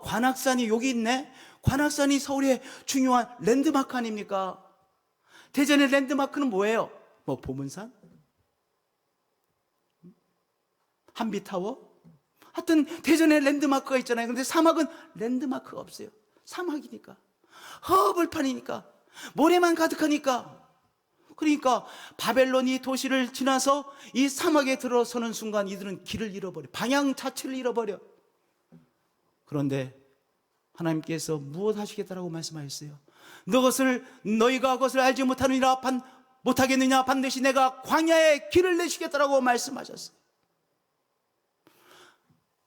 관악산이 여기 있네. 관악산이 서울의 중요한 랜드마크 아닙니까? 대전의 랜드마크는 뭐예요? 보문산? 한비타워? 하여튼 대전에 랜드마크가 있잖아요. 근데 사막은 랜드마크가 없어요. 사막이니까, 허벌판이니까, 모래만 가득하니까. 그러니까 바벨론이 도시를 지나서 이 사막에 들어서는 순간 이들은 길을 잃어버려, 방향 자체를 잃어버려. 그런데 하나님께서 무엇 하시겠다라고 말씀하셨어요? 너희가 그것을 알지 못하느니라. 못하겠느냐? 반드시 내가 광야에 길을 내시겠다라고 말씀하셨어요.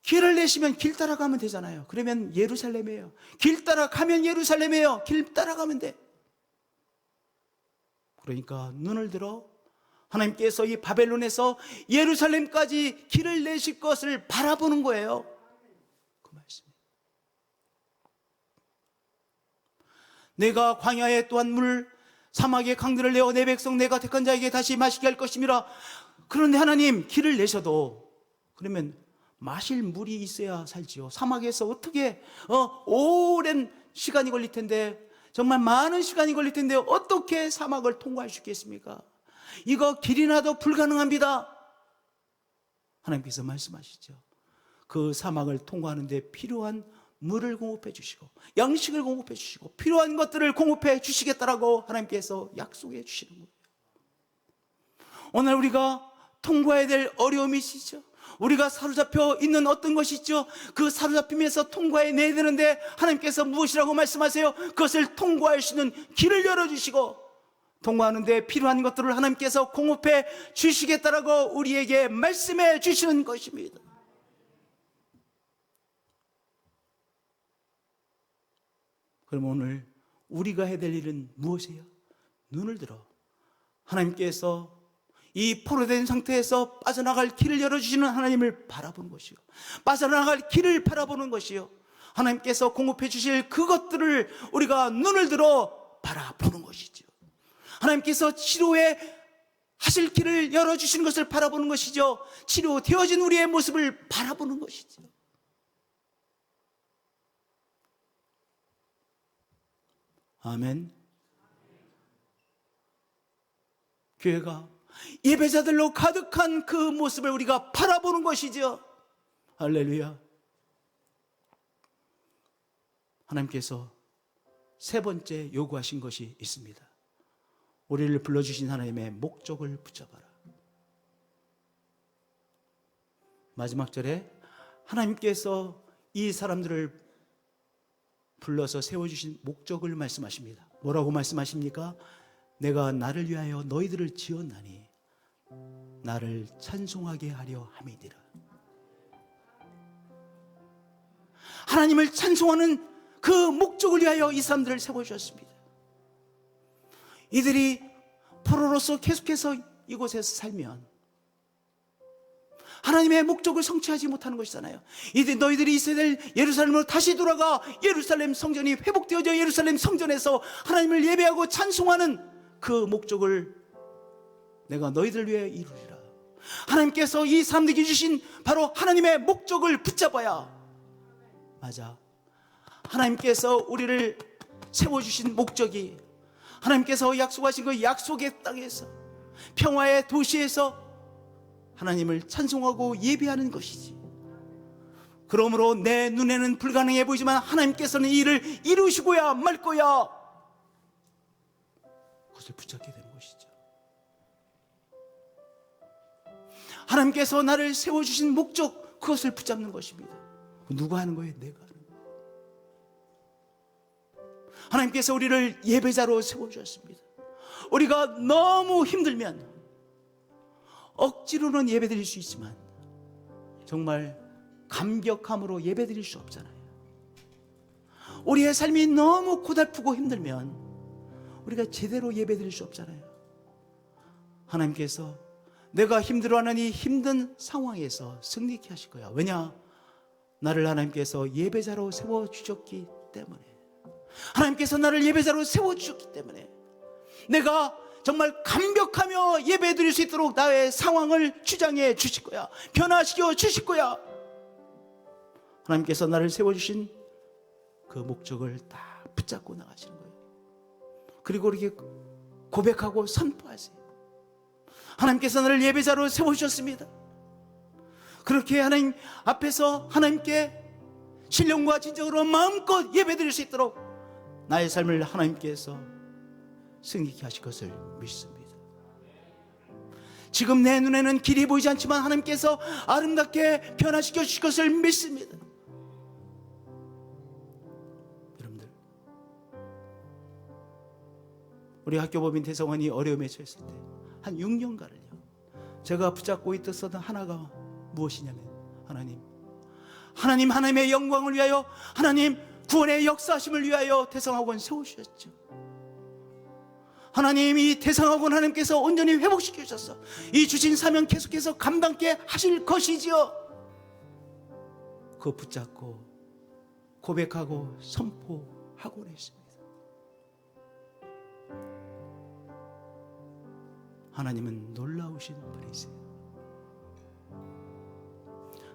길을 내시면 길 따라가면 되잖아요. 그러면 예루살렘이에요. 길 따라가면 예루살렘이에요. 길 따라가면 돼. 그러니까 눈을 들어 하나님께서 이 바벨론에서 예루살렘까지 길을 내실 것을 바라보는 거예요. 그 말씀. 내가 광야에 또한 물, 사막에 강들을 내어 내 백성 내가 택한 자에게 다시 마시게 할 것임이라. 그런데 하나님, 길을 내셔도 그러면 마실 물이 있어야 살지요. 사막에서 어떻게 오랜 시간이 걸릴 텐데, 정말 많은 시간이 걸릴 텐데 어떻게 사막을 통과할 수 있겠습니까? 이거 길이나도 불가능합니다. 하나님께서 말씀하시죠. 그 사막을 통과하는 데 필요한 물을 공급해 주시고 양식을 공급해 주시고 필요한 것들을 공급해 주시겠다라고 하나님께서 약속해 주시는 거예요. 오늘 우리가 통과해야 될 어려움이 있으시죠? 우리가 사로잡혀 있는 어떤 것이 있죠? 그 사로잡히면서 통과해내야 되는데 하나님께서 무엇이라고 말씀하세요? 그것을 통과할 수 있는 길을 열어주시고 통과하는 데 필요한 것들을 하나님께서 공급해 주시겠다라고 우리에게 말씀해 주시는 것입니다. 그럼 오늘 우리가 해야 될 일은 무엇이에요? 눈을 들어 하나님께서 이 포로된 상태에서 빠져나갈 길을 열어주시는 하나님을 바라보는 것이요, 빠져나갈 길을 바라보는 것이요, 하나님께서 공급해 주실 그것들을 우리가 눈을 들어 바라보는 것이죠. 하나님께서 치료해 하실 길을 열어주시는 것을 바라보는 것이죠. 치료되어진 우리의 모습을 바라보는 것이죠. 아멘. 교회가 예배자들로 가득한 그 모습을 우리가 바라보는 것이죠. 할렐루야. 하나님께서 세 번째 요구하신 것이 있습니다. 우리를 불러주신 하나님의 목적을 붙잡아라. 마지막 절에 하나님께서 이 사람들을 불러서 세워주신 목적을 말씀하십니다. 뭐라고 말씀하십니까? 내가 나를 위하여 너희들을 지었나니 나를 찬송하게 하려 함이니라. 하나님을 찬송하는 그 목적을 위하여 이 사람들을 세워주셨습니다. 이들이 포로로서 계속해서 이곳에서 살면 하나님의 목적을 성취하지 못하는 것이잖아요. 이제 너희들이 있어야 될 예루살렘으로 다시 돌아가 예루살렘 성전이 회복되어져 예루살렘 성전에서 하나님을 예배하고 찬송하는 그 목적을 내가 너희들 위해 이루리라. 하나님께서 이 사람들에게 주신 바로 하나님의 목적을 붙잡아야, 맞아, 하나님께서 우리를 세워주신 목적이 하나님께서 약속하신 그 약속의 땅에서 평화의 도시에서 하나님을 찬송하고 예배하는 것이지. 그러므로 내 눈에는 불가능해 보이지만 하나님께서는 이 일을 이루시고야 말 거야. 그것을 붙잡게 되는 것이죠. 하나님께서 나를 세워주신 목적, 그것을 붙잡는 것입니다. 누가 하는 거예요? 내가 하는 거예요. 하나님께서 우리를 예배자로 세워주셨습니다. 우리가 너무 힘들면 억지로는 예배드릴 수 있지만 정말 감격함으로 예배드릴 수 없잖아요. 우리의 삶이 너무 고달프고 힘들면 우리가 제대로 예배드릴 수 없잖아요. 하나님께서 내가 힘들어하는 이 힘든 상황에서 승리케 하실 거야. 왜냐? 나를 하나님께서 예배자로 세워주셨기 때문에, 하나님께서 나를 예배자로 세워주셨기 때문에 내가 정말 감격하며 예배드릴 수 있도록 나의 상황을 주장해 주실 거야. 변화시켜 주실 거야. 하나님께서 나를 세워주신 그 목적을 다 붙잡고 나가시는 거예요. 그리고 이렇게 고백하고 선포하세요. 하나님께서 나를 예배자로 세워주셨습니다. 그렇게 하나님 앞에서 하나님께 신령과 진정으로 마음껏 예배드릴 수 있도록 나의 삶을 하나님께서 승리케 하실 것을 믿습니다. 지금 내 눈에는 길이 보이지 않지만 하나님께서 아름답게 변화시켜 주실 것을 믿습니다. 여러분들, 우리 학교법인 대성원이 어려움에 처했을 때 한 6년간을요 제가 붙잡고 있었던 하나가 무엇이냐면 하나님의 영광을 위하여, 하나님 구원의 역사하심을 위하여 대성학원 세우셨죠. 하나님, 이 대성학원 하나님께서 온전히 회복시켜 주셔서 이 주신 사명 계속해서 감당케 하실 것이지요. 그거 붙잡고 고백하고 선포하고 그랬습니다. 하나님은 놀라우신 분이세요.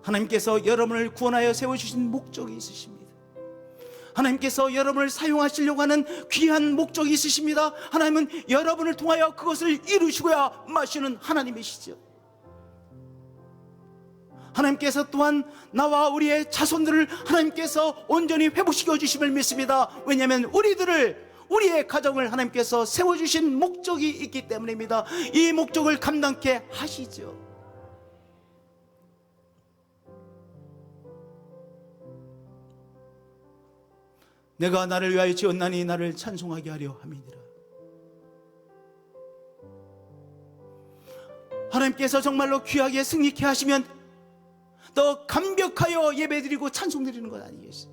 하나님께서 여러분을 구원하여 세워주신 목적이 있으십니다. 하나님께서 여러분을 사용하시려고 하는 귀한 목적이 있으십니다. 하나님은 여러분을 통하여 그것을 이루시고야 마시는 하나님이시죠. 하나님께서 또한 나와 우리의 자손들을 하나님께서 온전히 회복시켜 주심을 믿습니다. 왜냐하면 우리의 가정을 하나님께서 세워주신 목적이 있기 때문입니다. 이 목적을 감당케 하시죠. 내가 나를 위하여 지었나니 나를 찬송하게 하려 함이니라. 하나님께서 정말로 귀하게 승리케 하시면 더 감격하여 예배드리고 찬송드리는 것 아니겠어요?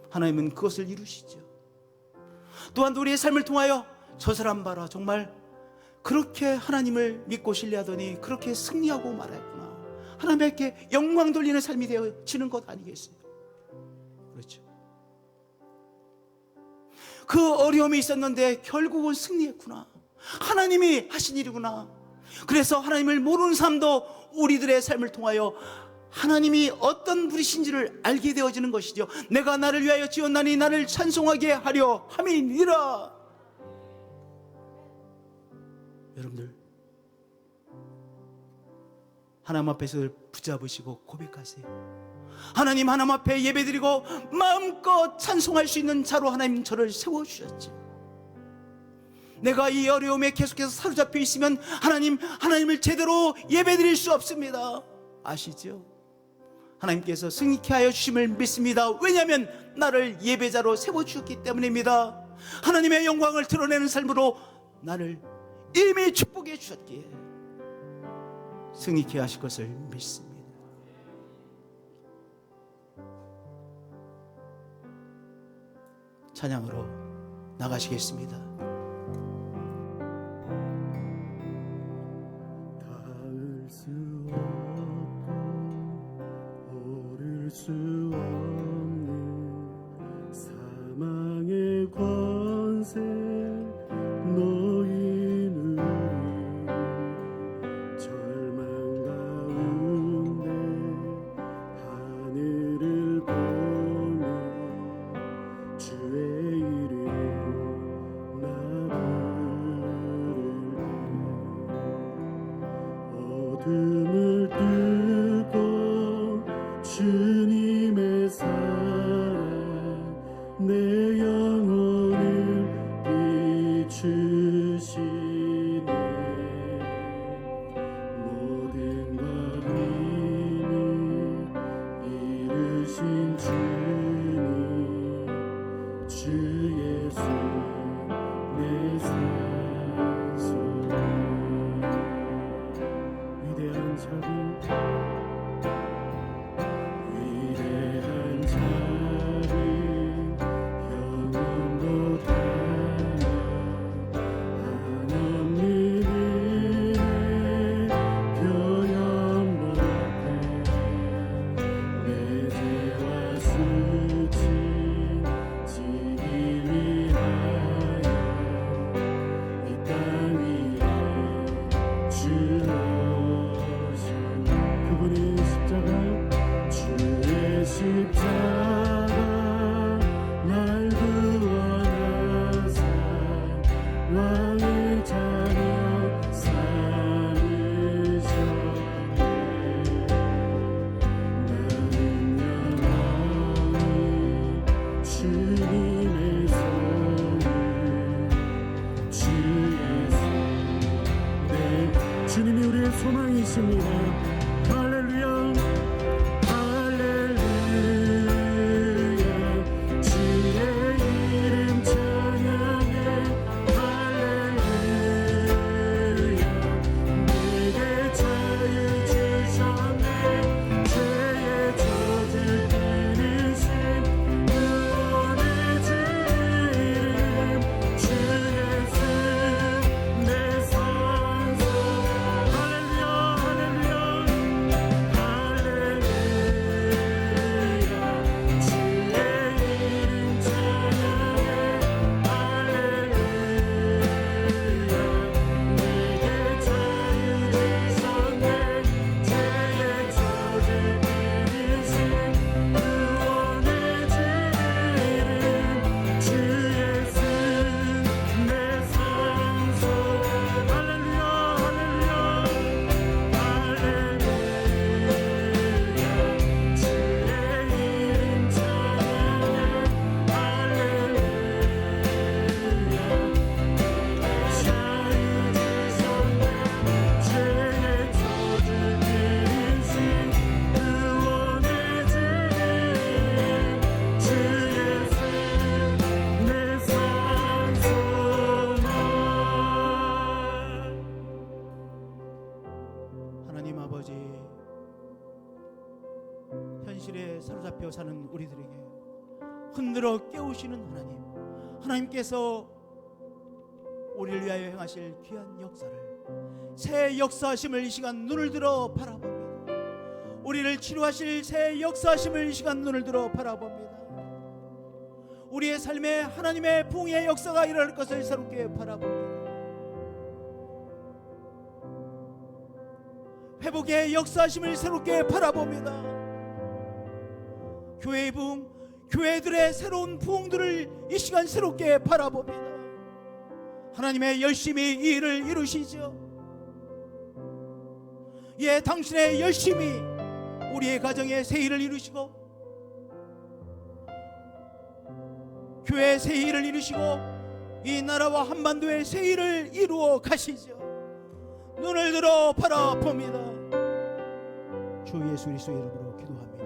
하나님은 그것을 이루시죠. 또한 우리의 삶을 통하여 저 사람 봐라, 정말 그렇게 하나님을 믿고 신뢰하더니 그렇게 승리하고 말았구나, 하나님께 영광 돌리는 삶이 되어지는 것 아니겠어요? 그렇죠. 그 어려움이 있었는데 결국은 승리했구나, 하나님이 하신 일이구나. 그래서 하나님을 모르는 사람도 우리들의 삶을 통하여 하나님이 어떤 분이신지를 알게 되어지는 것이죠. 내가 나를 위하여 지었나니 나를 찬송하게 하려 함이니라. 여러분들, 하나님 앞에서 붙잡으시고 고백하세요. 하나님 앞에 예배드리고 마음껏 찬송할 수 있는 자로 하나님 저를 세워주셨죠. 내가 이 어려움에 계속해서 사로잡혀 있으면 하나님을 제대로 예배드릴 수 없습니다. 아시죠? 하나님께서 승리케 하여 주심을 믿습니다. 왜냐하면 나를 예배자로 세워주셨기 때문입니다. 하나님의 영광을 드러내는 삶으로 나를 이미 축복해 주셨기에 승리케 하실 것을 믿습니다. 찬양으로 나가시겠습니다. 닿을 수 없고 오를 수 없는 사망의 권세 놓인 우리, 절망 가운데 하늘을 보며 주의 이름 나 부르리. 어둠을 뚫고 주님의 사랑 내 영혼을 비추시네. 모든 것 이미 이루신 주님, 주 예수 내 산소리. 위대한 자비, 위대한 자비, 영원도 달려 한없는 은혜 표현 못해. 내 죄와 수치 지기 위하여 이 땅 위에 주오신 그분의 십자가, 주의 십자가 날 구원하사 왕의 자녀 삼으셨네. 나는 영원히 주님의 손을, 주 예수 내 주님이 우리의 소망이십니다. 할렐루야, 할렐루야, 주의 이름 찬양해. 할렐루야, 아버지, 현실에 사로잡혀 사는 우리들에게 흔들어 깨우시는 하나님, 하나님께서 우리를 위하여 행하실 귀한 역사를, 새 역사하심을 이 시간 눈을 들어 바라봅니다. 우리를 치료하실 새 역사하심을 이 시간 눈을 들어 바라봅니다. 우리의 삶에 하나님의 부흥의 역사가 일어날 것을 새롭게 바라봅니다. 회복의 역사하심을 새롭게 바라봅니다. 교회의 부흥, 교회들의 새로운 부흥들을 이 시간 새롭게 바라봅니다. 하나님의 열심히 이 일을 이루시죠. 예, 당신의 열심히 우리의 가정에 새 일을 이루시고, 교회의 새 일을 이루시고, 이 나라와 한반도의 새 일을 이루어 가시죠. 눈을 들어 바라봅니다. 주 예수 그리스도의 이름으로 기도합니다.